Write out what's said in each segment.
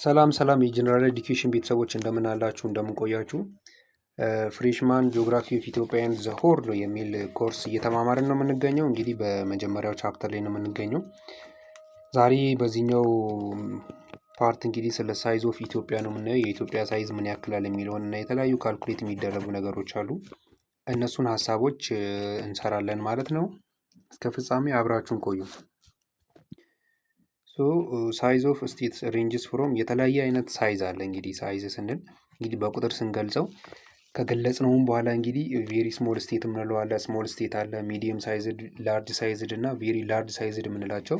ሰላም የጀነራል ኤዱኬሽን ቤተሰቦች እንደምን አላችሁ እንደምን ቆያችሁ? ፍሬሽማን ጂኦግራፊ ኦፍ ኢትዮጵያ ኤንድ ዘ ሆርን የሚል ኮርስ እየተማማርን ነው የምንገኘው። እንግዲህ በመጀመሪያው ቻፕተር ላይ ነው የምንገኘው። ዛሬ በዚህኛው ፓርት እንግዲህ ስለ ሳይዝ ኦፍ ኢትዮጵያ ነው የምናየው። የኢትዮጵያ ሳይዝ ምን ያክላል የሚለውን እና የተለያዩ ካልኩሌት የሚደረጉ ነገሮች አሉ። እነሱን ሀሳቦች እንሰራለን ማለት ነው። እስከ ፍጻሜ አብራችሁን ቆዩ። ሳይዝ ኦፍ ስቴትስ ሬንጅስ ፍሮም የተለያየ አይነት ሳይዝ አለ። እንግዲህ ሳይዝ ስንል እንግዲህ በቁጥር ስንገልጸው ከገለጽነውም በኋላ እንግዲህ ቬሪ ስሞል ስቴት የምንለው አለ፣ ስሞል ስቴት አለ፣ ሚዲየም ሳይዝድ፣ ላርጅ ሳይዝድ እና ቬሪ ላርጅ ሳይዝድ የምንላቸው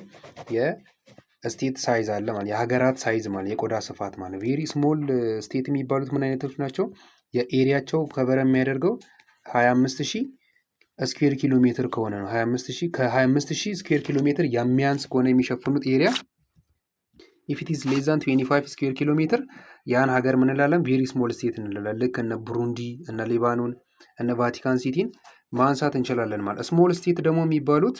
የስቴት ሳይዝ አለ ማለት የሀገራት ሳይዝ ማለት የቆዳ ስፋት ማለት። ቬሪ ስሞል ስቴት የሚባሉት ምን አይነቶች ናቸው? የኤሪያቸው ከቨር የሚያደርገው 25000 ስኩዌር ኪሎ ሜትር ከሆነ ነው። 25000 ስኩዌር ኪሎ ሜትር የሚያንስ ከሆነ የሚሸፍኑት ኤሪያ ኢፍ ኢት ኢዝ ሌስ ዛን 25 ስኩዌር ኪሎ ሜትር ያን ሀገር ምን እንላለን? ቬሪ ስሞል ስቴት እንላለን። ልክ እነ ቡሩንዲ፣ እነ ሊባኖን፣ እነ ቫቲካን ሲቲን ማንሳት እንችላለን ማለት። ስሞል ስቴት ደግሞ የሚባሉት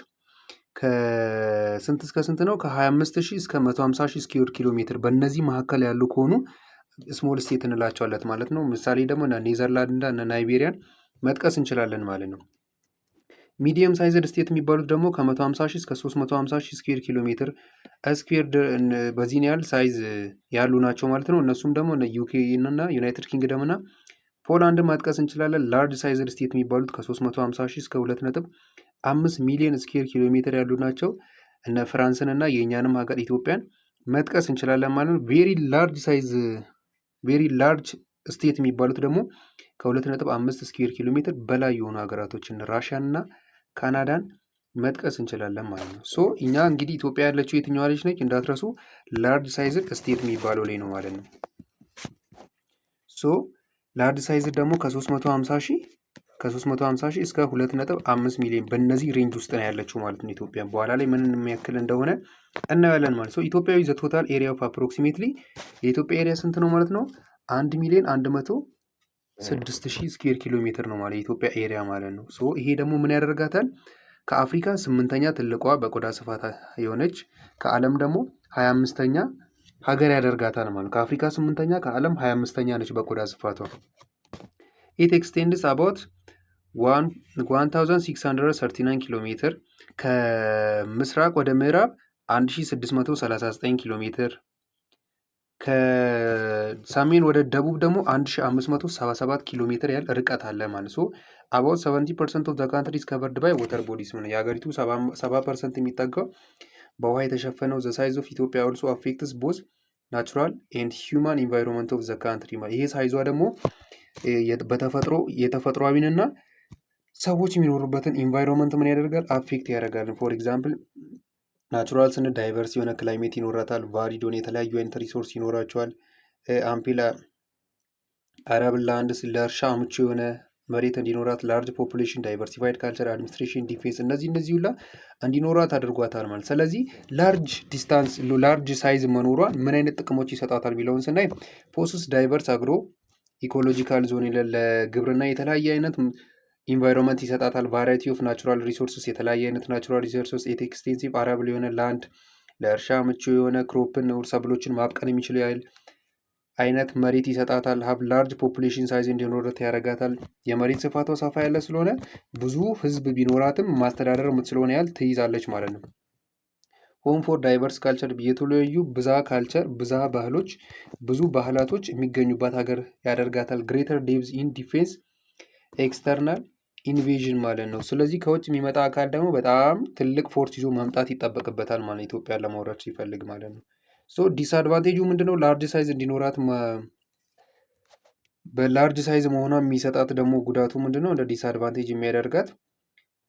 ከስንት እስከ ስንት ነው? ከ25000 እስከ 150000 ስኩዌር ኪሎ ሜትር በእነዚህ መካከል ያሉ ከሆኑ ስሞል ስቴት እንላቸዋለን ማለት ነው። ምሳሌ ደግሞ እነ ኔዘርላንድ እና እነ ናይጄሪያን መጥቀስ እንችላለን ማለት ነው። ሚዲየም ሳይዝድ ስቴት የሚባሉት ደግሞ ከ150,000 እስከ 350,000 ስኩዌር ኪሎ ሜትር ስኩዌር በዚህን ያህል ሳይዝ ያሉ ናቸው ማለት ነው። እነሱም ደግሞ ዩኬ እና ዩናይትድ ኪንግደም እና ፖላንድን ማጥቀስ እንችላለን። ላርጅ ሳይዝድ ስቴት የሚባሉት ከ350,000 እስከ 2.5 ሚሊዮን ስኩዌር ኪሎ ሜትር ያሉ ናቸው። እነ ፍራንስን እና የእኛንም ሀገር ኢትዮጵያን መጥቀስ እንችላለን ማለት ነው። ቬሪ ላርጅ ስቴት የሚባሉት ደግሞ ከ2.5 ስኩዌር ኪሎ ሜትር በላይ የሆኑ ሀገራቶችን ራሽያን እና ካናዳን መጥቀስ እንችላለን ማለት ነው። ሶ እኛ እንግዲህ ኢትዮጵያ ያለችው የትኛዋ ልጅ ነች እንዳትረሱ፣ ላርጅ ሳይዝድ ስቴት የሚባለው ላይ ነው ማለት ነው። ሶ ላርጅ ሳይዝድ ደግሞ ከ350,000 እስከ 2.5 ሚሊዮን በእነዚህ ሬንጅ ውስጥ ነው ያለችው ማለት ነው ኢትዮጵያ። በኋላ ላይ ምን የሚያክል እንደሆነ እናያለን ማለት ነው። ኢትዮጵያዊ ዘ ቶታል ኤሪያ ኦፍ አፕሮክሲሜትሊ የኢትዮጵያ ኤሪያ ስንት ነው ማለት ነው? 1,106,000 ስኩዌር ኪሎ ሜትር ነው ማለት የኢትዮጵያ ኤሪያ ማለት ነው። ሶ ይሄ ደግሞ ምን ያደርጋታል? ከአፍሪካ 8ኛ ትልቋ በቆዳ ስፋት የሆነች ከዓለም ደግሞ 25ኛ ሀገር ያደርጋታል ማለት ነው። ከአፍሪካ 8ኛ ከዓለም 25ኛ ነች በቆዳ ስፋቷ። ኢት ኤክስቴንድስ አባውት 1639 ኪሎ ሜትር ከምስራቅ ወደ ምዕራብ 1639 ኪሎ ሜትር ከሰሜን ወደ ደቡብ ደግሞ 1577 ኪሎ ሜትር ያህል ርቀት አለ ማለት ነው። አባውት 70% ኦፍ ዘ ካንትሪ ኢዝ ከቨርድ ባይ ወተር ቦዲስ ነው። የሀገሪቱ 70% የሚጠጋው በውሃ የተሸፈነው። ዘ ሳይዝ ኦፍ ኢትዮጵያ ኦልሶ አፌክትስ ቦዝ ናቹራል ኤንድ ሂውማን ኢንቫይሮንመንት ኦፍ ዘ ካንትሪ። ይሄ ሳይዟ ደግሞ የተፈጥሯዊንና ሰዎች የሚኖሩበትን ኢንቫይሮንመንት ምን ያደርጋል? አፌክት ያደርጋል። ፎር ኤግዛምፕል ናቹራል ስንል ዳይቨርስ የሆነ ክላይሜት ይኖራታል። ቫሪድ ሆነ የተለያዩ አይነት ሪሶርስ ይኖራቸዋል። አምፒላ አረብል ላንድስ ለእርሻ ምቹ የሆነ መሬት እንዲኖራት፣ ላርጅ ፖፑሌሽን፣ ዳይቨርሲፋይድ ካልቸር፣ አድሚኒስትሬሽን፣ ዲፌንስ እነዚህ ሁላ እንዲኖራት አድርጓታል ማለት። ስለዚህ ላርጅ ሳይዝ መኖሯን ምን አይነት ጥቅሞች ይሰጣታል የሚለውን ስናይ ፖስስ ዳይቨርስ አግሮ ኢኮሎጂካል ዞን ለግብርና የተለያየ አይነት ኢንቫይሮንመንት ይሰጣታል። ቫራይቲ ኦፍ ናቹራል ሪሶርስስ የተለያየ አይነት ናቹራል ሪሶርስስ፣ ኤክስቴንሲቭ አረብል የሆነ ላንድ ለእርሻ ምቹ የሆነ ክሮፕን ሰብሎችን ማብቀል የሚችል ያህል አይነት መሬት ይሰጣታል። ሀብ ላርጅ ፖፑሌሽን ሳይዝ እንዲኖረት ያደርጋታል። የመሬት ስፋቷ ሰፋ ያለ ስለሆነ ብዙ ህዝብ ቢኖራትም ማስተዳደር የምትችለውን ያህል ትይዛለች ማለት ነው። ሆም ፎር ዳይቨርስ ካልቸር የተለያዩ ብዝሃ ካልቸር ብዝሃ ባህሎች ብዙ ባህላቶች የሚገኙባት ሀገር ያደርጋታል። ግሬተር ዴፕዝ ኢን ዲፌንስ ኤክስተርናል ኢንቬዥን ማለት ነው። ስለዚህ ከውጭ የሚመጣ አካል ደግሞ በጣም ትልቅ ፎርስ ይዞ መምጣት ይጠበቅበታል ማለት ኢትዮጵያን ለማውረድ ሲፈልግ ማለት ነው። ሶ ዲስአድቫንቴጁ ምንድነው? ላርጅ ሳይዝ እንዲኖራት በላርጅ ሳይዝ መሆኗ የሚሰጣት ደግሞ ጉዳቱ ምንድነው? እንደ ዲስአድቫንቴጅ የሚያደርጋት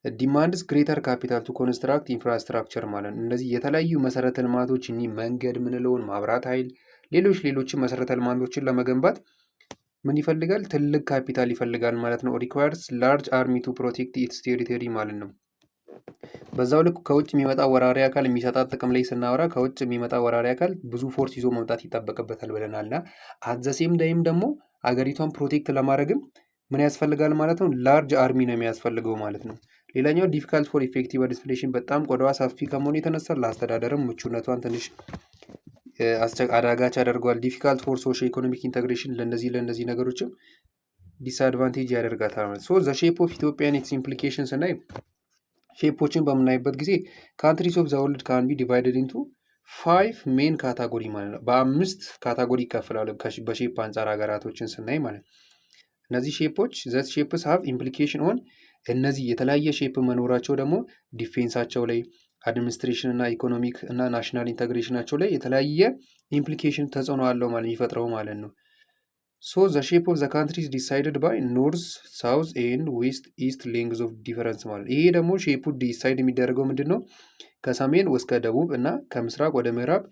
ዲማንድስ ግሬተር ካፒታል ቱ ኮንስትራክት ኢንፍራስትራክቸር ማለት ነው። እነዚህ የተለያዩ መሰረተ ልማቶች እኒህ መንገድ ምንለውን ማብራት ኃይል ሌሎችን መሰረተ ልማቶችን ለመገንባት ምን ይፈልጋል? ትልቅ ካፒታል ይፈልጋል ማለት ነው። ሪኳየርስ ላርጅ አርሚ ቱ ፕሮቴክት ኢትስ ቴሪቶሪ ማለት ነው። በዛው ልክ ከውጭ የሚመጣ ወራሪ አካል የሚሰጣት ጥቅም ላይ ስናወራ ከውጭ የሚመጣ ወራሪ አካል ብዙ ፎርስ ይዞ መምጣት ይጠበቅበታል ብለናል እና አዘሴም ዳይም ደግሞ አገሪቷን ፕሮቴክት ለማድረግም ምን ያስፈልጋል ማለት ነው? ላርጅ አርሚ ነው የሚያስፈልገው ማለት ነው። ሌላኛው ዲፊካልት ፎር ኢፌክቲቭ አድሚኒስትሬሽን በጣም ቆዳዋ ሰፊ ከመሆኑ የተነሳ ለአስተዳደርም ምቹነቷን ትንሽ አዳጋች ያደርገዋል። ዲፊካልት ፎር ሶሾ ኢኮኖሚክ ኢንተግሬሽን ለእነዚህ ነገሮችም ዲስአድቫንቴጅ ያደርጋታል ማለት። ሶ ዘ ሼፕ ኦፍ ኢትዮጵያን ኢትስ ኢምፕሊኬሽን ስናይ ሼፖችን በምናይበት ጊዜ ካንትሪስ ኦፍ ዘ ወርልድ ካን ቢ ዲቫይደድ ኢንቱ 5 ሜን ካታጎሪ ማለት ነው። በ5 ካታጎሪ ይከፍላሉ በሼፕ አንጻር ሀገራቶችን ስናይ ማለት ነው። እነዚህ ሼፖች ዘ ሼፕስ ሃቭ ኢምፕሊኬሽን ኦን እነዚህ የተለያየ ሼፕ መኖራቸው ደግሞ ዲፌንሳቸው ላይ አድሚኒስትሬሽን እና ኢኮኖሚክ እና ናሽናል ኢንተግሬሽናቸው ላይ የተለያየ ኢምፕሊኬሽን ተጽዕኖ አለው ማለት የሚፈጥረው ማለት ነው። ሶ ዘ ሼፕ ኦፍ ዘ ካንትሪስ ዲሳይድድ ባይ ኖርዝ ሳውዝ ኤንድ ዌስት ኢስት ሌንግዝ ኦፍ ዲፈረንስ ማለት ይሄ ደግሞ ሼፑ ዲሳይድ የሚደረገው ምንድን ነው? ከሰሜን እስከ ደቡብ እና ከምስራቅ ወደ ምዕራብ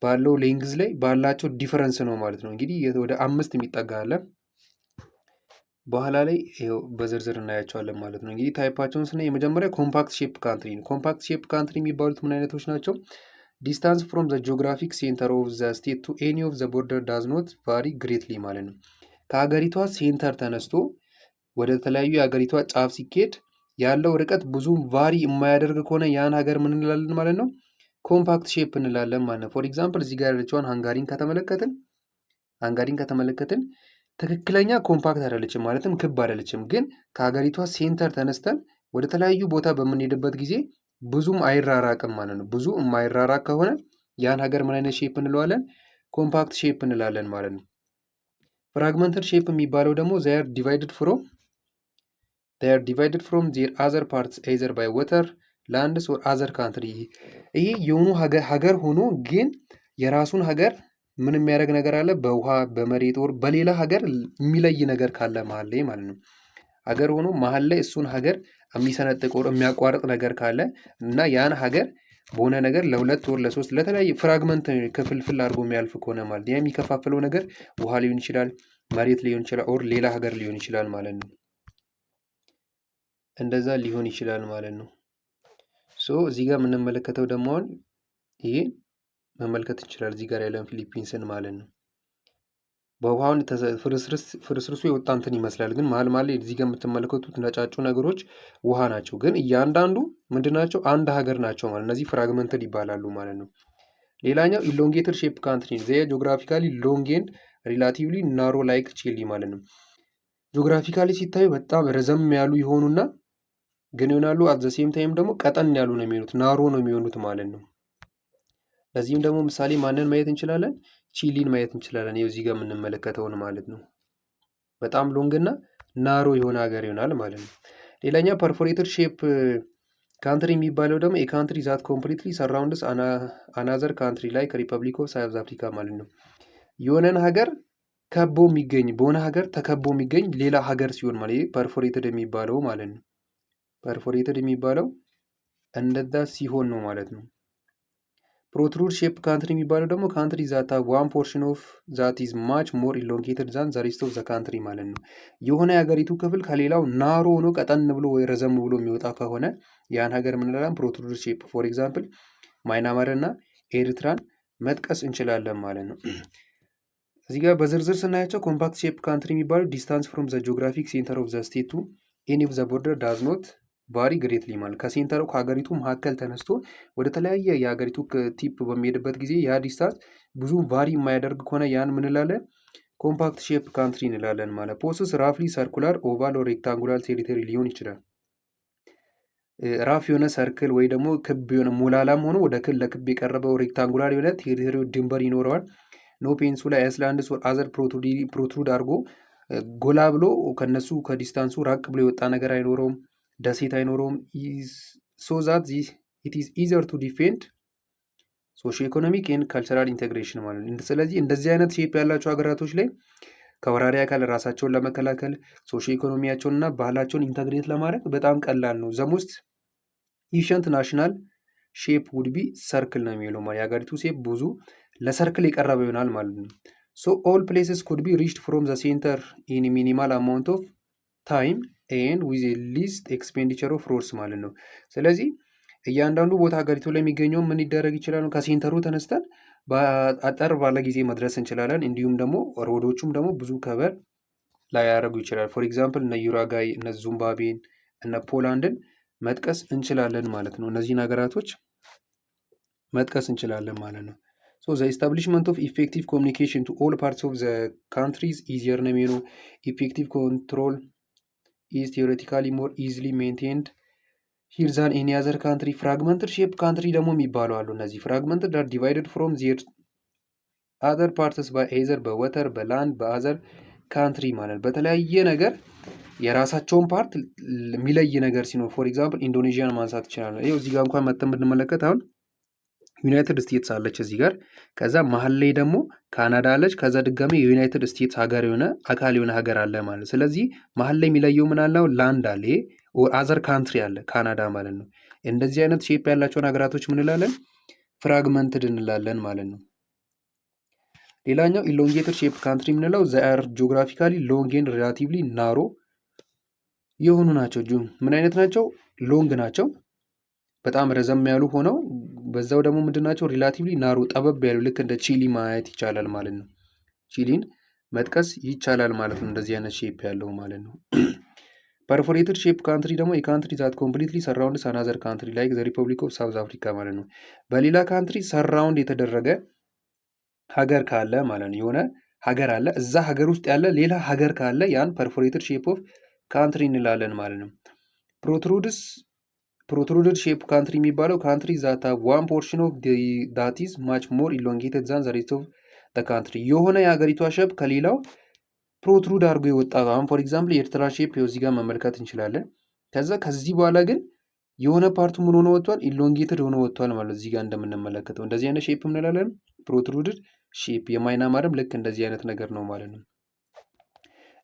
ባለው ሌንግዝ ላይ ባላቸው ዲፈረንስ ነው ማለት ነው። እንግዲህ ወደ 5 የሚጠጋ አለ። በኋላ ላይ በዝርዝር እናያቸዋለን ማለት ነው። እንግዲህ ታይፓቸውን ስናይ የመጀመሪያ ኮምፓክት ሼፕ ካንትሪ ነው። ኮምፓክት ሼፕ ካንትሪ የሚባሉት ምን አይነቶች ናቸው? ዲስታንስ ፍሮም ዘ ጂኦግራፊክ ሴንተር ኦፍ ዘ ስቴት ቱ ኤኒ ኦፍ ዘ ቦርደር ዳዝ ኖት ቫሪ ግሬትሊ ማለት ነው። ከሀገሪቷ ሴንተር ተነስቶ ወደ ተለያዩ የሀገሪቷ ጫፍ ሲኬድ ያለው ርቀት ብዙም ቫሪ የማያደርግ ከሆነ ያን ሀገር ምን እንላለን ማለት ነው? ኮምፓክት ሼፕ እንላለን ማለት ነው። ፎር ኤግዛምፕል እዚህ ጋር ያለችውን ሃንጋሪን ከተመለከትን ትክክለኛ ኮምፓክት አይደለችም፣ ማለትም ክብ አይደለችም። ግን ከሀገሪቷ ሴንተር ተነስተን ወደ ተለያዩ ቦታ በምንሄድበት ጊዜ ብዙም አይራራቅም ማለት ነው። ብዙ የማይራራቅ ከሆነ ያን ሀገር ምን አይነት ሼፕ እንለዋለን? ኮምፓክት ሼፕ እንላለን ማለት ነው። ፍራግመንተድ ሼፕ የሚባለው ደግሞ they are divided from their other parts either by water, lands or other country። ይሄ የሆኑ ሀገር ሆኖ ግን የራሱን ሀገር ምን የሚያደርግ ነገር አለ? በውሃ በመሬት ወር በሌላ ሀገር የሚለይ ነገር ካለ መሀል ላይ ማለት ነው። ሀገር ሆኖ መሀል ላይ እሱን ሀገር የሚሰነጥቅ ወር የሚያቋርጥ ነገር ካለ እና ያን ሀገር በሆነ ነገር ለሁለት ወር ለሶስት ለተለያየ ፍራግመንት ክፍልፍል አድርጎ የሚያልፍ ከሆነ ማለት ያ የሚከፋፍለው ነገር ውሃ ሊሆን ይችላል፣ መሬት ሊሆን ይችላል፣ ኦር ሌላ ሀገር ሊሆን ይችላል ማለት ነው። እንደዛ ሊሆን ይችላል ማለት ነው። ሶ እዚህ ጋር የምንመለከተው ደግሞ አሁን ይሄ መመልከት እንችላል። እዚህ ጋር ያለን ፊሊፒንስን ማለት ነው። በውሃውን ፍርስርሱ የወጣ እንትን ይመስላል፣ ግን መሀል መሀል ላይ እዚህ ጋር የምትመለከቱት ነጫጩ ነገሮች ውሃ ናቸው። ግን እያንዳንዱ ምንድን ናቸው? አንድ ሀገር ናቸው ማለት እነዚህ ፍራግመንትድ ይባላሉ ማለት ነው። ሌላኛው ኢሎንጌትድ ሼፕ ካንትሪ ዘ ጂኦግራፊካሊ ሎንግ ኤንድ ሪላቲቭሊ ናሮ ላይክ ቺሊ ማለት ነው። ጂኦግራፊካሊ ሲታዩ በጣም ረዘም ያሉ ይሆኑና ግን ይሆናሉ አት ዘ ሴም ታይም ደግሞ ቀጠን ያሉ ነው የሚሆኑት፣ ናሮ ነው የሚሆኑት ማለት ነው። ለዚህም ደግሞ ምሳሌ ማንን ማየት እንችላለን? ቺሊን ማየት እንችላለን። ይኸው እዚህ ጋር የምንመለከተውን ማለት ነው። በጣም ሎንግ እና ናሮ የሆነ ሀገር ይሆናል ማለት ነው። ሌላኛው ፐርፎሬትድ ሼፕ ካንትሪ የሚባለው ደግሞ የካንትሪ ዛት ኮምፕሊትሊ ሰራውንድስ አናዘር ካንትሪ ላይክ ሪፐብሊክ ኦፍ ሳውዝ አፍሪካ ማለት ነው። የሆነን ሀገር ከቦ የሚገኝ በሆነ ሀገር ተከቦ የሚገኝ ሌላ ሀገር ሲሆን ማለት ይሄ ፐርፎሬትድ የሚባለው ማለት ነው። ፐርፎሬትድ የሚባለው እንደዛ ሲሆን ነው ማለት ነው። ፕሮትሩድ ሼፕ ካንትሪ የሚባለው ደግሞ ካንትሪ ዛታ ዋን ፖርሽን ኦፍ ዛት ኢዝ ማች ሞር ኢሎንጌትድ ዛን ዘ ሬስት ኦፍ ዘ ካንትሪ ማለት ነው። የሆነ የሀገሪቱ ክፍል ከሌላው ናሮ ሆኖ ቀጠን ብሎ ወይ ረዘም ብሎ የሚወጣ ከሆነ ያን ሀገር ምንላለን? ፕሮትሩድ ሼፕ። ፎር ኤግዛምፕል ማይናማር እና ኤርትራን መጥቀስ እንችላለን ማለት ነው። እዚህ ጋር በዝርዝር ስናያቸው ኮምፓክት ሼፕ ካንትሪ የሚባለው ዲስታንስ ፍሮም ዘ ጂኦግራፊክ ሴንተር ኦፍ ዘ ስቴት ቱ ኤኒ ኦፍ ዘ ቦርደር ዳዝ ኖት ቫሪ ግሬትሊ ማለት ከሴንተሩ ከሀገሪቱ መካከል ተነስቶ ወደ ተለያየ የሀገሪቱ ቲፕ በሚሄድበት ጊዜ ያ ዲስታንስ ብዙ ቫሪ የማያደርግ ከሆነ ያን ምንላለን? ኮምፓክት ሼፕ ካንትሪ እንላለን ማለት። ፖስስ ራፍሊ ሰርኩላር ኦቫል ኦር ሬክታንጉላር ቴሪቶሪ ሊሆን ይችላል። ራፍ የሆነ ሰርክል ወይ ደግሞ ክብ የሆነ ሞላላም ሆኖ ወደ ለክብ የቀረበው ሬክታንጉላር የሆነ ቴሪቶሪ ድንበር ይኖረዋል። ኖ ፔንሱላ አይስላንድስ ኦር አዘር ፕሮትሩድ አድርጎ ጎላ ብሎ ከነሱ ከዲስታንሱ ራቅ ብሎ የወጣ ነገር አይኖረውም። ደሴት አይኖረውም። ሶ ዛት ኢት ኢዝ ኢዘር ቱ ዲፌንድ ሶሾ ኢኮኖሚክ ኤንድ ካልቸራል ኢንቴግሬሽን ማለት ነው። ስለዚህ እንደዚህ አይነት ሼፕ ያላቸው ሀገራቶች ላይ ከወራሪ አካል ራሳቸውን ለመከላከል ሶሾ ኢኮኖሚያቸውንና ባህላቸውን ኢንተግሬት ለማድረግ በጣም ቀላል ነው። ዘሞስት ኢፊሸንት ናሽናል ሼፕ ውድ ቢ ሰርክል ነው የሚለው ማለት የሀገሪቱ ሼፕ ብዙ ለሰርክል የቀረበ ይሆናል ማለት ነው። ሶ ኦል ፕሌስስ ኩድ ቢ ሪችድ ፍሮም ዘ ሴንተር ኢን ሚኒማል አማውንት ኦፍ ታይም ኤንድ ዊዝ ሊስት ኤክስፔንዲቸር ኦፍ ሮድስ ማለት ነው። ስለዚህ እያንዳንዱ ቦታ ሀገሪቱ ላይ የሚገኘው ምን ይደረግ ይችላል? ከሴንተሩ ተነስተን አጠር ባለ ጊዜ መድረስ እንችላለን። እንዲሁም ደግሞ ሮዶቹም ደግሞ ብዙ ከበር ላይ ያደርጉ ይችላል። ፎር ኤግዛምፕል እነ ዩራጋይ፣ እነ ዚምባብዌን፣ እነ ፖላንድን መጥቀስ እንችላለን ማለት ነው። እነዚህን ሀገራቶች መጥቀስ እንችላለን ማለት ነው። ሶ ዘ ኢስታብሊሽመንት ኦፍ ኢፌክቲቭ ኮሚኒኬሽን ቱ ኦል ፓርትስ ኦፍ ዘ ካንትሪዝ ኢዚየር ነው የሚሆነው። ኢፌክቲቭ ኮንትሮል ኢዝ ቴዎሬቲካሊ ሞር ኢዝሊ ሜንቴንድ ሂር ዛን ኤኒ አዘር ካንትሪ። ፍራግመንትድ ሼፕ ካንትሪ ደግሞ የሚባሉ አሉ። እነዚህ ፍራግመንትድ አር ዲቫይድድ ፍሮም ዜር አዘር ፓርትስ ባይ ኤዘር በወተር በላንድ በአዘር ካንትሪ ማለት በተለያየ ነገር የራሳቸውን ፓርት የሚለይ ነገር ሲኖር ፎር ኤግዛምፕል ኢንዶኔዥያን ማንሳት ይችላል። ይኸው እዚህ ጋር እንኳን መጥተን ብንመለከት አሁን ዩናይትድ ስቴትስ አለች እዚህ ጋር፣ ከዛ መሀል ላይ ደግሞ ካናዳ አለች፣ ከዛ ድጋሚ የዩናይትድ ስቴትስ ሀገር የሆነ አካል የሆነ ሀገር አለ ማለት። ስለዚህ መሀል ላይ የሚለየው ምን አለው? ላንድ አለ፣ ይሄ አዘር ካንትሪ አለ ካናዳ ማለት ነው። እንደዚህ አይነት ሼፕ ያላቸውን ሀገራቶች ምን እንላለን? ፍራግመንትድ እንላለን ማለት ነው። ሌላኛው ኢሎንጌትድ ሼፕ ካንትሪ የምንለው ዘር ጂኦግራፊካሊ ሎንግ ኤንድ ሪላቲቭሊ ናሮ የሆኑ ናቸው። ምን አይነት ናቸው? ሎንግ ናቸው፣ በጣም ረዘም ያሉ ሆነው በዛው ደግሞ ምንድን ናቸው? ሪላቲቭሊ ናሮ ጠበብ ያሉ፣ ልክ እንደ ቺሊ ማየት ይቻላል ማለት ነው። ቺሊን መጥቀስ ይቻላል ማለት ነው። እንደዚህ አይነት ሼፕ ያለው ማለት ነው። ፐርፎሬትድ ሼፕ ካንትሪ ደግሞ የካንትሪ ዛት ኮምፕሊትሊ ሰራውንድ አናዘር ካንትሪ ላይክ ዘ ሪፐብሊክ ኦፍ ሳውዝ አፍሪካ ማለት ነው። በሌላ ካንትሪ ሰራውንድ የተደረገ ሀገር ካለ ማለት ነው። የሆነ ሀገር አለ፣ እዛ ሀገር ውስጥ ያለ ሌላ ሀገር ካለ ያን ፐርፎሬትድ ሼፕ ኦፍ ካንትሪ እንላለን ማለት ነው። ፕሮትሩድድ ሼፕ ካንትሪ የሚባለው ካንትሪ ዛታ ዋን ፖርሽን ኦፍ ዳት ኢዝ ማች ሞር ኢሎንጌትድ ዛን ዘ ሬስት ኦፍ ዘ ካንትሪ። የሆነ የሀገሪቷ ሼፕ ከሌላው ፕሮትሩድ አድርጎ የወጣ አሁን ፎር ኤግዛምፕል የኤርትራ ሼፕ እዚህ ጋር መመልከት እንችላለን። ከዚህ በኋላ ግን የሆነ ፓርቱ ምን ሆኖ ወጥቷል? ኢሎንጌትድ ሆኖ ወጥቷል ማለት እዚህ ጋር እንደምንመለከተው እንደዚህ አይነት ሼፕ እንላለን ፕሮትሩድድ ሼፕ። የማይናማርም ልክ እንደዚህ አይነት ነገር ነው ማለት ነው።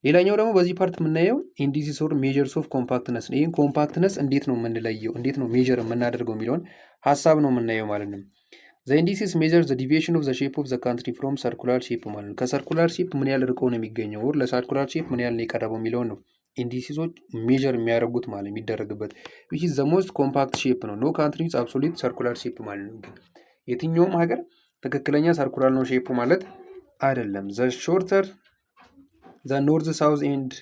ሌላኛው ደግሞ በዚህ ፓርት የምናየው ኢንዲሲስ ኦር ሜጀርስ ኦፍ ኮምፓክትነስ ነው። ይህን ኮምፓክትነስ እንዴት ነው የምንለየው፣ እንዴት ነው ሜጀር የምናደርገው የሚለውን ሀሳብ ነው የምናየው ማለት ነው። ዘ ኢንዲሲስ ሜጀር ዘ ዲቪዬሽን ኦፍ ዘ ሼፕ ኦፍ ዘ ካንትሪ ፍሮም ሰርኩላር ሼፕ ማለት ነው። ከሰርኩላር ሼፕ ምን ያህል ርቀው ነው የሚገኘው፣ ወር ለሰርኩላር ሼፕ ምን ያህል ነው የቀረበው የሚለውን ነው ኢንዲሲሶች ሜጀር የሚያደርጉት ማለት የሚደረግበት which is the most compact shape ነው። ኖ ካንትሪ ኢዝ አብሶሉት ሰርኩላር ሼፕ ማለት ነው። ግን የትኛውም ሀገር ትክክለኛ ሰርኩላር ነው ሼፑ ማለት አይደለም። ዘ ሾርተር ዘ ኖርዝ ሳውዝ ኤንድ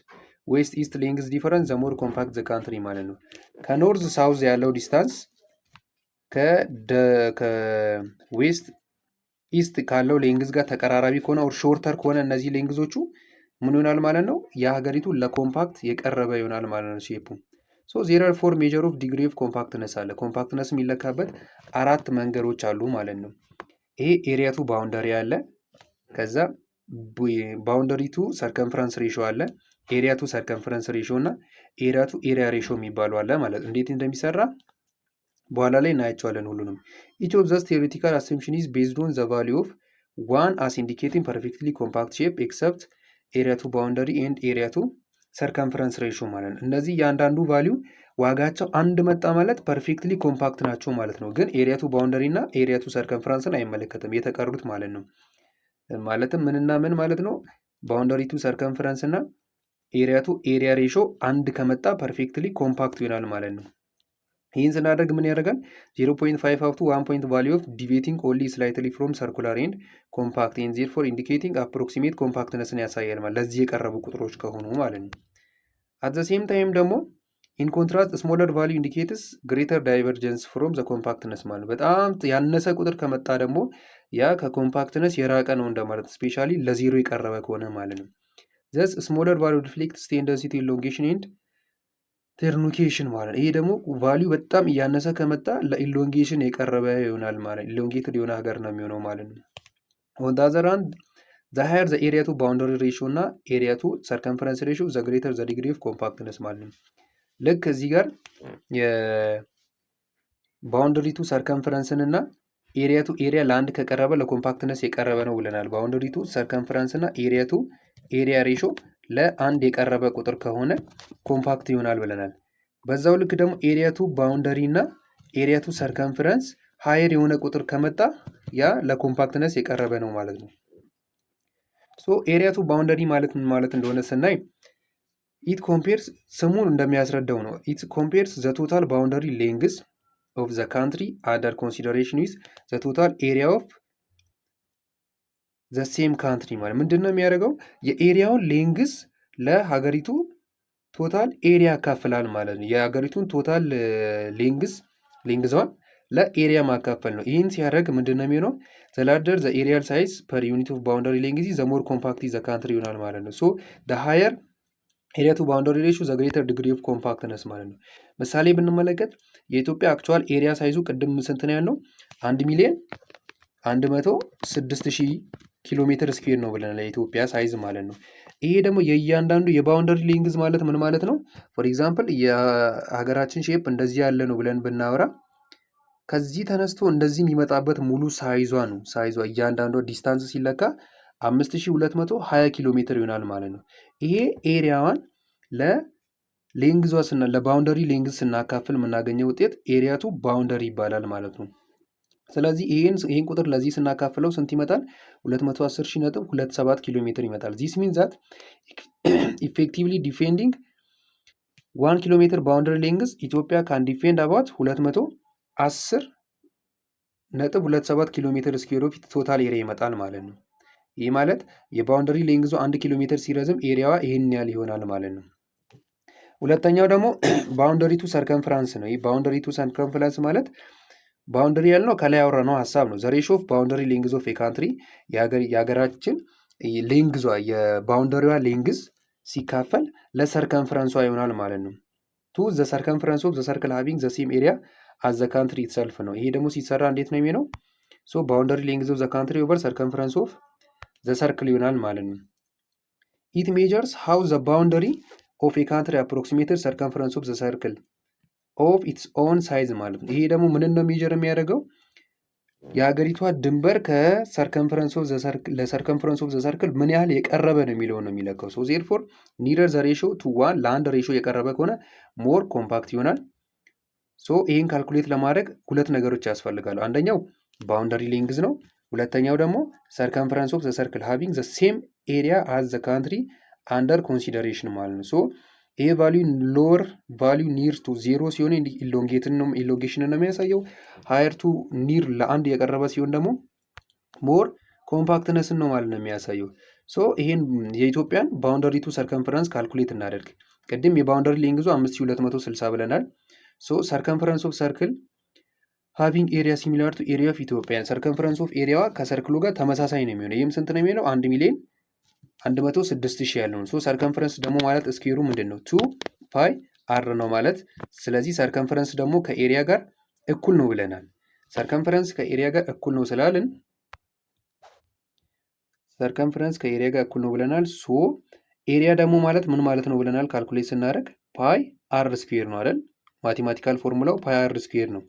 ዌስት ኢስት ሌንግዝ ዲፈረንስ ዘ ሞር ኮምፓክት ዘ ካንትሪ ማለት ነው። ከኖርዝ ሳውዝ ያለው ዲስታንስ ከዌስት ኢስት ካለው ሌንግዝ ጋር ተቀራራቢ ከሆነ ኦር ሾርተር ከሆነ እነዚህ ሌንግዞቹ ምን ይሆናል ማለት ነው? የሀገሪቱ ለኮምፓክት የቀረበ ይሆናል ማለት ነው ሼፑ። ሶ ዜር አር ፎር ሜጀር ኦፍ ዲግሪ ኦፍ ኮምፓክትነስ አለ። ኮምፓክትነስ የሚለካበት 4 መንገዶች አሉ ማለት ነው። ይሄ ኤሪያ ቱ ባውንደሪ አለ፣ ከዛ ባውንደሪ ቱ ሰርከምፍረንስ ሬሾ አለ፣ ኤሪያ ቱ ሰርከምፍረንስ ሬሾ እና ኤሪያ ቱ ኤሪያ ሬሾ የሚባሉ አለ ማለት እንዴት እንደሚሰራ በኋላ ላይ እናያቸዋለን ሁሉንም። ኢች ኦፍ ዘስ ቴዎሬቲካል አሰምፕሽን ኢዝ ቤዝድ ኦን ዘ ቫሊዩ ኦፍ ዋን አስ ኢንዲኬቲንግ ፐርፌክትሊ ኮምፓክት ሼፕ ኤክሰፕት ኤሪያ ቱ ባውንደሪ ኤንድ ኤሪያ ቱ ሰርከምፍረንስ ሬሾ ማለት ነው። እነዚህ የአንዳንዱ ቫሊዩ ዋጋቸው አንድ መጣ ማለት ፐርፌክትሊ ኮምፓክት ናቸው ማለት ነው። ግን ኤሪያ ቱ ባውንደሪ እና ኤሪያ ቱ ሰርከምፍረንስን አይመለከትም የተቀሩት ማለት ነው። ማለትም ምንና ምን ማለት ነው? ባውንደሪ ቱ ሰርከምፍረንስ እና ኤሪያ ቱ ኤሪያ ሬሾ አንድ ከመጣ ፐርፌክትሊ ኮምፓክት ይሆናል ማለት ነው። ይህን ስናደርግ ምን ያደርጋል? 0.5 አፕ ቱ 1 ፖይንት ቫሊዩ ኦፍ ዲቪዬቲንግ ኦንሊ ስላይትሊ ፍሮም ሰርኩላር ኤንድ ኮምፓክት ኤንድ ዜርፎር ኢንዲኬቲንግ አፕሮክሲሜት ኮምፓክትነስን ያሳያል ማለት ለዚህ የቀረቡ ቁጥሮች ከሆኑ ማለት ነው። አት ዘ ሴም ታይም ደግሞ ኢን ኮንትራስት ስሞለር ቫሊዩ ኢንዲኬትስ ግሬተር ዳይቨርጀንስ ፍሮም ዘ ኮምፓክትነስ ማለት በጣም ያነሰ ቁጥር ከመጣ ደግሞ ያ ከኮምፓክትነስ የራቀ ነው እንደማለት ስፔሻሊ ለዜሮ የቀረበ ከሆነ ማለት ነው። ዘስ ስሞለር ቫሊዩ ሪፍሌክትስ ቴንደንሲ ቱ ኢሎንጌሽን ኤንድ ተርኑኬሽን ማለት ይሄ ደግሞ ቫሊዩ በጣም እያነሰ ከመጣ ለኢሎንጌሽን የቀረበ ይሆናል ማለት ኢሎንጌትድ የሆነ ሀገር ነው የሚሆነው ማለት ነው። ኦን ዘ አዘር ሃንድ ዘ ሃየር ዘ ኤሪያ ቱ ባውንደሪ ሬሾ እና ኤሪያ ቱ ሰርከምፈረንስ ሬሾ ዘ ግሬተር ዘ ዲግሪ ኦፍ ኮምፓክትነስ ማለት ነው። ልክ እዚህ ጋር የባውንደሪ ቱ ሰርከምፈረንስን እና ኤሪያ ቱ ኤሪያ ለአንድ ከቀረበ ለኮምፓክትነስ የቀረበ ነው ብለናል። ባውንደሪ ቱ ሰርከምፈረንስ እና ኤሪያ ቱ ኤሪያ ሬሾ ለአንድ የቀረበ ቁጥር ከሆነ ኮምፓክት ይሆናል ብለናል። በዛው ልክ ደግሞ ኤሪያ ቱ ባውንደሪ እና ኤሪያ ቱ ሰርከምፈረንስ ሃየር የሆነ ቁጥር ከመጣ ያ ለኮምፓክትነስ የቀረበ ነው ማለት ነው። ሶ ኤሪያ ቱ ባውንደሪ ማለት ምን ማለት እንደሆነ ስናይ ኢት ኮምፔርስ ስሙን እንደሚያስረዳው ነው። ኢት ኮምፔርስ ዘ ቶታል ባውንደሪ ሌንግዝ ኦፍ ዘ ካንትሪ አንደር ኮንሲደሬሽን ዊዝ ዘ ቶታል ኤሪያ ኦፍ ዘ ሴም ካንትሪ ማለት ምንድን ነው የሚያደርገው? የኤሪያውን ሌንግዝ ለሀገሪቱ ቶታል ኤሪያ ያካፍላል ማለት ነው። የሀገሪቱን ቶታል ሌንግዟን ለኤሪያ ማካፈል ነው። ይህን ሲያደርግ ምንድን ነው የሚሆነው? ዘ ላርጀር ዘ ኤሪያል ሳይዝ ፐር ዩኒት ኦፍ ባውንደሪ ሌንግዝ ዘ ሞር ኮምፓክት ዘ ካንትሪ ይሆናል ማለት ነው። ሶ ዘ ሃየር ኤሪያ ቱ ባውንደሪ ሬሽዮ ዘ ግሬተር ዲግሪ ኦፍ ኮምፓክትነስ ማለት ነው። ምሳሌ ብንመለከት የኢትዮጵያ አክቹዋል ኤሪያ ሳይዙ ቅድም ስንት ነው ያለው? 1,106,000 ኪሎ ሜትር ስኩዌር ነው ብለናል፣ የኢትዮጵያ ሳይዝ ማለት ነው። ይሄ ደግሞ የእያንዳንዱ የባውንደሪ ሌንግዝ ማለት ምን ማለት ነው? ፎር ኤግዛምፕል የሀገራችን ሼፕ እንደዚህ ያለ ነው ብለን ብናወራ ከዚህ ተነስቶ እንደዚህ የሚመጣበት ሙሉ ሳይዟ ነው። ሳይዟ እያንዳንዷ ዲስታንስ ሲለካ 5220 ኪሎ ሜትር ይሆናል ማለት ነው። ይሄ ኤሪያዋን ለሌንግዟ ለባውንደሪ ሌንግዝ ስናካፍል የምናገኘው ውጤት ኤሪያቱ ባውንደሪ ይባላል ማለት ነው። ስለዚህ ይህን ቁጥር ለዚህ ስናካፍለው ስንት ይመጣል? 210,027 ኪሎ ሜትር ይመጣል። ዚስ ሚን ዛት ኢፌክቲቭሊ ዲፌንዲንግ 1 ኪሎ ሜትር ባውንደሪ ሌንግዝ ኢትዮጵያ ካን ዲፌንድ አባት 210.27 ኪሎ ሜትር ስኩዌር ኦፍ ቶታል ኤሪያ ይመጣል ማለት ነው። ይህ ማለት የባውንደሪ ሌንግዙ 1 ኪሎ ሜትር ሲረዝም ኤሪያዋ ይህን ያህል ይሆናል ማለት ነው። ሁለተኛው ደግሞ ባውንደሪ ቱ ሰርከምፍራንስ ነው። ይህ ባውንደሪ ቱ ሰርከምፍራንስ ማለት ባውንደሪ ያልነው ከላይ ያወራነው ሀሳብ ነው። ዘ ሬሽዮ ኦፍ ባውንደሪ ሌንግዝ ኦፍ የካንትሪ የሀገራችን ሌንግዟ የባውንደሪዋ ሌንግዝ ሲካፈል ለሰርከምፍራንሷ ይሆናል ማለት ነው። ቱ ዘ ሰርከምፍራንስ ኦፍ ዘ ሰርክል ሃቪንግ ዘ ሴም ኤሪያ አዝ ዘ ካንትሪ ኢትሰልፍ ነው። ይሄ ደግሞ ሲሰራ እንዴት ነው የሚሆነው? ሶ ባውንደሪ ሌንግዝ ኦፍ ዘ ካንትሪ ኦቨር ሰርከምፍራንስ ኦፍ ዘ ሰርክል ይሆናል ማለት ነው። ኢት ሜጀርስ ሃው ዘ ባውንደሪ ኦፍ የካንትሪ አፕሮክሲሜትድ ሰርከምፍራንስ ኦፍ ዘ ሰርክል ኦፍ ኢትስ ኦን ሳይዝ ማለት ነው። ይሄ ደግሞ ምንን ነው ሜጀር የሚያደርገው? የሀገሪቷ ድንበር ከሰርከምፍረንስ ኦፍ ለሰርከምፍረንስ ኦፍ ዘ ሰርክል ምን ያህል የቀረበ ነው የሚለውን ነው የሚለካው። ሶ ዜርፎር ኒረር ዘ ሬሽዮ ቱ ዋን ለአንድ ሬሽዮ የቀረበ ከሆነ ሞር ኮምፓክት ይሆናል። ሶ ይህን ካልኩሌት ለማድረግ ሁለት ነገሮች ያስፈልጋሉ። አንደኛው ባውንደሪ ሌንግዝ ነው። ሁለተኛው ደግሞ ሰርከምፍረንስ ኦፍ ዘ ሰርክል ሃቪንግ ዘ ሴም ኤሪያ አዝ ዘ ካንትሪ አንደር ኮንሲደሬሽን ማለት ነው። ሶ ይህ ቫሊዩ ሎወር ቫሊዩ ኒር ቱ ዜሮ ሲሆን ኢሎንጌሽን ነው የሚያሳየው። ሃየር ቱ ኒር ለአንድ የቀረበ ሲሆን ደግሞ ሞር ኮምፓክትነስን ነው ማለት ነው የሚያሳየው። ሶ ይሄን የኢትዮጵያን ባውንደሪ ቱ ሰርከምፈረንስ ካልኩሌት እናደርግ። ቅድም የባውንደሪ ሌንግዙ 5260 ብለናል። ሶ ሰርከምፈረንስ ኦፍ ሰርክል ሃቪንግ ኤሪያ ሲሚላር ቱ ኤሪያ ኦፍ ኢትዮጵያ፣ ሰርከምፈረንስ ኦፍ ኤሪያዋ ከሰርክሉ ጋር ተመሳሳይ ነው የሚሆነው። ይህም ስንት ነው የሚሆነው? 1,106,000 ያለውን። ሶ ሰርከምፈረንስ ደግሞ ማለት እስኬሩ ምንድን ነው? 2 ፓይ አር ነው ማለት። ስለዚህ ሰርከምፈረንስ ደግሞ ከኤሪያ ጋር እኩል ነው ብለናል። ሰርከምፈረንስ ከኤሪያ ጋር እኩል ነው ስላልን ሰርከምፈረንስ ከኤሪያ ጋር እኩል ነው ብለናል። ሶ ኤሪያ ደግሞ ማለት ምን ማለት ነው ብለናል? ካልኩሌት ስናደርግ ፓይ አር ስኩዌር ነው አይደል? ማቴማቲካል ፎርሙላው ፓይ አር ስኩዌር ነው።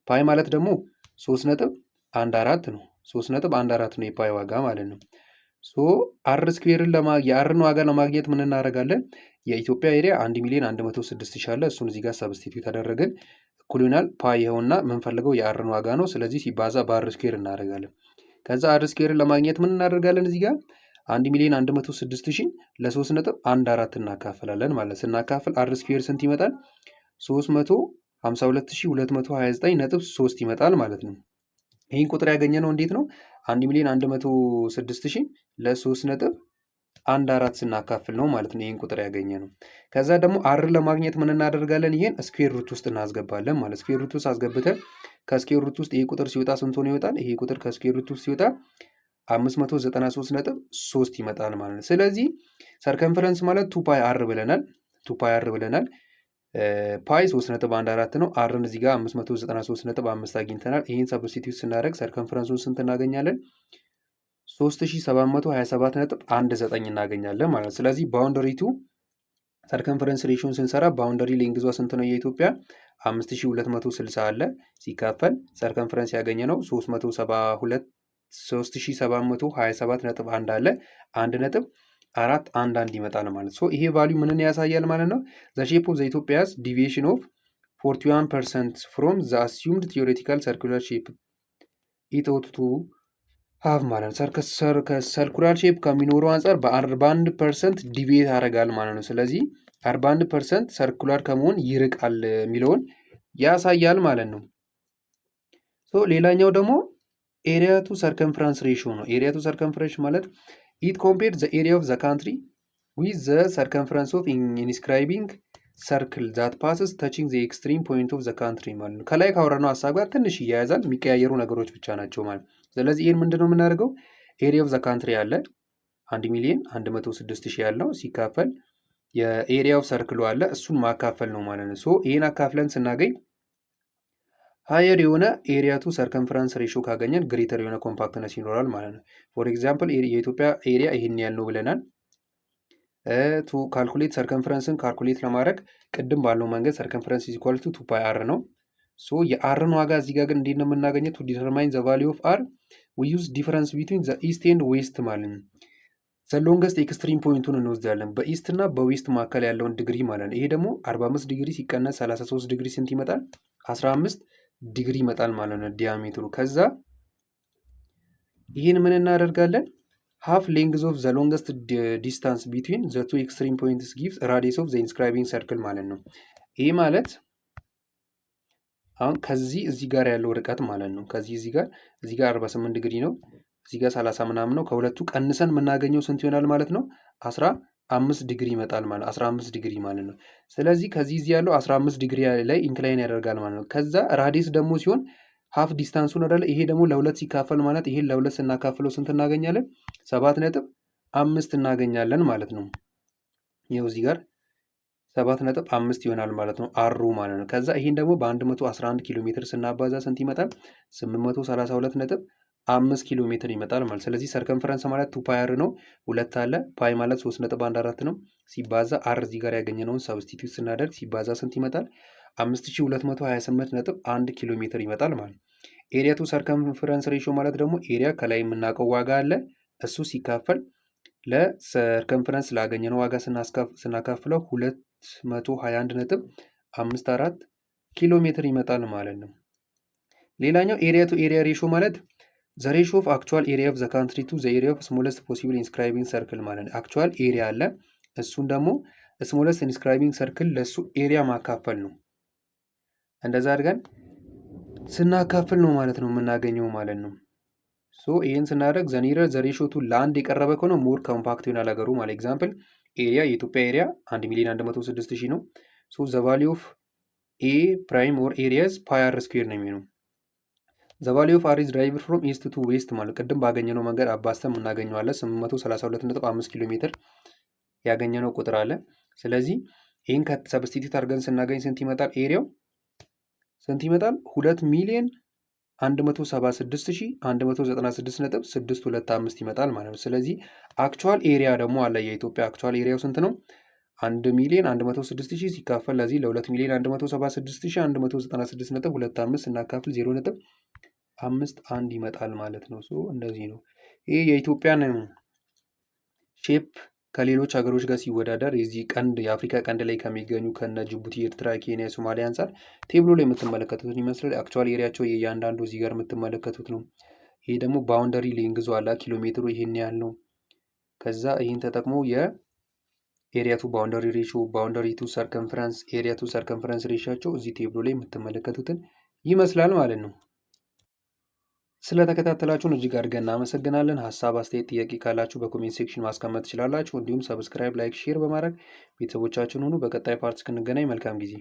ፓይ ማለት ደግሞ 3.14 ነው። 3.14 ነው የፓይ ዋጋ ማለት ነው። ሶ አር ስኩዌርን የአርን ዋጋ ለማግኘት ምን እናደርጋለን? የኢትዮጵያ ኤሪያ 1,106,000 አለ። እሱን እዚህ ጋር ሰብስቲቲዩት ያደረግን እኩል ይሆናል ፓይ ይኸውና የምንፈልገው የአርን ዋጋ ነው። ስለዚህ ሲባዛ በአር ስኩዌር እናደርጋለን። ከዛ አር ስኩዌርን ለማግኘት ምን እናደርጋለን? እዚህ ጋር 1,106,000 ለ3.14 እናካፍላለን ማለት። ስናካፍል አር ስኩዌር ስንት ይመጣል? 352,229.3 ይመጣል ማለት ነው። ይህን ቁጥር ያገኘ ነው እንዴት ነው? 1,106,000 ለ3.14 ስናካፍል ነው ማለት ነው። ይህን ቁጥር ያገኘ ነው። ከዛ ደግሞ አር ለማግኘት ምን እናደርጋለን? ይሄን ስኩዌር ሩት ውስጥ እናስገባለን ማለት። ስኩዌር ሩት ውስጥ አስገብተን ከስኩዌር ሩት ውስጥ ይሄ ቁጥር ሲወጣ ስንት ሆኖ ይወጣል? ይሄ ቁጥር ከስኩዌር ሩት ውስጥ ሲወጣ 593.3 ይመጣል ማለት ነው። ስለዚህ ሰርከምፈረንስ ማለት 2 ፓይ አር ብለናል። 2 ፓይ አር ብለናል። ፓይ 3.14 ነው። አርን እዚህ ጋር 593.5 አግኝተናል። ይህን ሰብስቲቲዩት ስናደርግ ሰርከምፈረንሱን ስንት እናገኛለን? 3727.19 እናገኛለን ማለት ነው። ስለዚህ ባውንደሪ ቱ ሰርከምፈረንስ ሬሽዮን ስንሰራ ባውንደሪ ሌንግዟ ስንት ነው? የኢትዮጵያ 5260 አለ ሲካፈል ሰርከምፈረንስ ያገኘ ነው 3727.1 አለ 1.411 ይመጣል ማለት ነው። ይሄ ቫልዩ ምንን ያሳያል ማለት ነው? ዘ ሼፕ ኦፍ ዘ ኢትዮጵያስ ዲቪዬሽን ኦፍ 41% ፍሮም ዘ አሲዩምድ ቲዮሬቲካል ሰርኩላር ሼፕ ኢት ኦት ቱ ሀቭ ማለት ነው። ሰርኩላር ሼፕ ከሚኖረው አንጻር በ41% ዲቪዬት ያደርጋል ማለት ነው። ስለዚህ 41% ሰርኩላር ከመሆን ይርቃል የሚለውን ያሳያል ማለት ነው። ሌላኛው ደግሞ ኤሪያ ቱ ሰርከምፈረንስ ሬሽዮ ነው። ኤሪያ ቱ ሰርከምፈረንስ ማለት ኢት ኮምፔርድ ዘ ኤሪያ ኦፍ ዘ ካንትሪ ዊዝ ዘ ሰርከምፈረንስ ኦፍ ኢንስክራይቢንግ ሰርክል ዛት ፓስስ ተቺንግ ዘ ኤክስትሪም ፖይንት ኦፍ ዘ ካንትሪ ማለት ነው። ከላይ ካወራነው ሀሳብ ጋር ትንሽ እያያዛል፣ የሚቀያየሩ ነገሮች ብቻ ናቸው ማለት። ስለዚህ ይህን ምንድን ነው የምናደርገው? ኤሪያ ኦፍ ዘ ካንትሪ አለ 1,106,000 ያልነው ሲካፈል የኤሪያ ኦፍ ሰርክሉ አለ እሱን ማካፈል ነው ማለት ነው። ሶ ይህን አካፍለን ስናገኝ ሀየር የሆነ ኤሪያ ቱ ሰርከምፍራንስ ሬሾ ካገኘን ግሬተር የሆነ ኮምፓክትነስ ይኖራል ማለት ነው። ፎር ኤግዛምፕል የኢትዮጵያ ኤሪያ ይህን ያህል ነው ብለናል። ቱ ካልኩሌት ሰርከምፍረንስን ካልኩሌት ለማድረግ ቅድም ባለው መንገድ ሰርከምፍረንስ ኢዝ ኢኳል ቱ 2 ፓይ አር ነው። ሶ የአርን ዋጋ እዚህ ጋር ግን እንዴት ነው የምናገኘው? ቱ ዲተርማይን ዘ ቫሊዩ ኦፍ አር ዊ ዩዝ ዲፈረንስ ቢትዊን ዘ ኢስት ኤንድ ዌስት ማለት ነው። ዘ ሎንገስት ኤክስትሪም ፖይንቱን እንወስዳለን በኢስት እና በዌስት መካከል ያለውን ዲግሪ ማለት ነው። ይሄ ደግሞ 45 ዲግሪ ሲቀነስ 33 ዲግሪ ስንት ይመጣል? 15 ዲግሪ ይመጣል ማለት ነው ዲያሜትሩ። ከዛ ይህን ምን እናደርጋለን? ሃፍ ሌንግዝ ኦፍ ዘ ሎንገስት ዲስታንስ ቢትዊን ዘ ቱ ኤክስትሪም ፖይንትስ ጊቭስ ራዲየስ ኦፍ ዘ ኢንስክራይቢንግ ሰርክል ማለት ነው። ይህ ማለት አሁን ከዚህ እዚህ ጋር ያለው ርቀት ማለት ነው። ከዚህ እዚህ ጋር 48 ዲግሪ ነው፣ እዚህ ጋር 30 ምናምን ነው። ከሁለቱ ቀንሰን የምናገኘው ስንት ይሆናል ማለት ነው? 15 ዲግሪ ይመጣል ማለት 15 ዲግሪ ማለት ነው። ስለዚህ ከዚህ እዚህ ያለው 15 ዲግሪ ላይ ኢንክላይን ያደርጋል ማለት ነው። ከዛ ራዲየስ ደግሞ ሲሆን ሀፍ ዲስታንሱን አይደለ? ይሄ ደግሞ ለሁለት ሲካፈል ማለት ይሄን ለሁለት ስናካፍለው ስንት እናገኛለን? 7.5 እናገኛለን ማለት ነው። ይኸው እዚህ ጋር 7.5 ይሆናል ማለት ነው አሩ ማለት ነው። ከዛ ይሄን ደግሞ በ111 ኪሎ ሜትር ስናባዛ ስንት ይመጣል? 832.5 ኪሎ ሜትር ይመጣል ማለት። ስለዚህ ሰርከምፈረንስ ማለት 2 ፓይ አር ነው። ሁለት አለ ፓይ ማለት 3.14 ነው። ሲባዛ አር እዚህ ጋር ያገኘነውን ሰብስቲቲዩት ስናደርግ ሲባዛ ስንት ይመጣል? 5228.1 ኪሎ ሜትር ይመጣል ማለት። ኤሪያ ቱ ሰርከምፈረንስ ሬሾ ማለት ደግሞ ኤሪያ ከላይ የምናውቀው ዋጋ አለ እሱ ሲካፈል ለሰርከምፈረንስ ላገኘነው ዋጋ ስናካፍለው 221.54 ኪሎ ሜትር ይመጣል ማለት ነው። ሌላኛው ኤሪያ ቱ ኤሪያ ሬሾ ማለት ዘ ሬሾ ኦፍ አክቹዋል ኤሪያ ኦፍ ዘ ካንትሪ ቱ ዘ ኤሪያ ኦፍ ስሞለስት ፖሲብል ኢንስክራይቢንግ ሰርክል ማለት ነው። አክቹዋል ኤሪያ አለ እሱን ደግሞ ስሞለስት ኢንስክራይቢንግ ሰርክል ለእሱ ኤሪያ ማካፈል ነው። እንደዛ አድርገን ስናካፍል ነው ማለት ነው የምናገኘው ማለት ነው። ሶ ይህን ስናደርግ ዘኒረር ዘሬሾ ቱ ለአንድ የቀረበ ከሆነ ሞር ኮምፓክት ይሆናል ሀገሩ ማለት። ኤግዛምፕል ኤሪያ የኢትዮጵያ ኤሪያ 1,106,000 ነው። ሶ ዘ ቫሊዩ ኦፍ ኤ ፕራይም ኦር ኤሪያስ ፓይ አር ስኩዌር ነው የሚሆነው። ዘ ቫሊዩ ኦፍ አር ኢዝ ድራይቭድ ፍሮም ኢስት ቱ ዌስት ማለት ቅድም ባገኘነው መንገድ አባስተን እናገኘዋለን። 832.5 ኪሎ ሜትር ያገኘነው ቁጥር አለ። ስለዚህ ይህን ከሰብስቲቱት አድርገን ስናገኝ ስንት ይመጣል? ኤሪያው ስንት ይመጣል? 2,176,196.625 ይመጣል ማለት ነው። ስለዚህ አክቹዋል ኤሪያ ደግሞ አለ የኢትዮጵያ አክቹዋል ኤሪያው ስንት ነው? 1,106,000 ሲካፈል ለዚህ ለ2,176,196.25 ስናካፍል 0.51 ይመጣል ማለት ነው። እንደዚህ ነው። ይህ የኢትዮጵያን ሼፕ ከሌሎች ሀገሮች ጋር ሲወዳደር የዚህ ቀንድ የአፍሪካ ቀንድ ላይ ከሚገኙ ከነ ጅቡቲ፣ ኤርትራ፣ ኬንያ፣ ሶማሊያ አንጻር ቴብሎ ላይ የምትመለከቱትን ይመስላል። አክቹዋል ኤሪያቸው የእያንዳንዱ እዚህ ጋር የምትመለከቱት ነው። ይሄ ደግሞ ባውንደሪ ሌንግዙ አላ ኪሎ ሜትሩ ይሄን ያህል ነው። ከዛ ይህን ተጠቅሞ የኤሪያ ቱ ባውንደሪ ሬሾ፣ ባውንደሪ ቱ ሰርከምፍረንስ፣ ኤሪያ ቱ ሰርከምፍረንስ ሬሾቸው እዚህ ቴብሎ ላይ የምትመለከቱትን ይመስላል ማለት ነው። ስለተከታተላችሁን እጅግ አድርገን እናመሰግናለን። ሀሳብ፣ አስተያየት፣ ጥያቄ ካላችሁ በኮሜንት ሴክሽን ማስቀመጥ ትችላላችሁ። እንዲሁም ሰብስክራይብ፣ ላይክ፣ ሼር በማድረግ ቤተሰቦቻችን ሁኑ። በቀጣይ ፓርት እስክንገናኝ መልካም ጊዜ